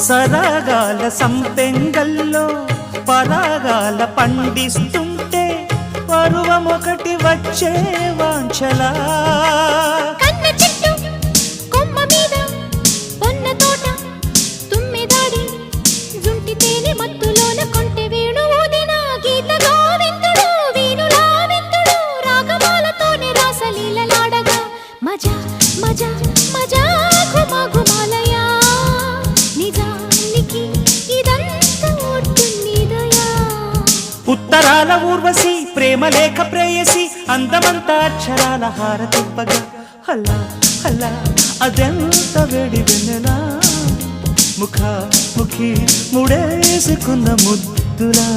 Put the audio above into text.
సరాగాల సంపెంగల్లో పరాగాల పండిస్తుంటే పరువమొకటి వచ్చే వాంఛలా కన్న చెట్టు కొమ్మ మీద పొన్న తోట తుమ్మెదాడి జుంటి తేనె మత్తులోన కొంటె వేణు ఊదిన గీత గోవిందుడు వీణులా విందుడు రాగమాలతోనే రాసలీలలాడగా మజా మజా మజా ఘుమా ఘుమాలయా నిజానికి ఇదంతా ఒట్టునిదయా ఉత్తరాల ఊర్వశి ప్రేమ లేఖ ప్రేయసి అందమంతా అక్షరాల హారతివ్వగా హల్లా హల్లా అదెంత వేడి వెన్నెలా ముఖ ముఖి ముడేసుకున్న ముద్దులా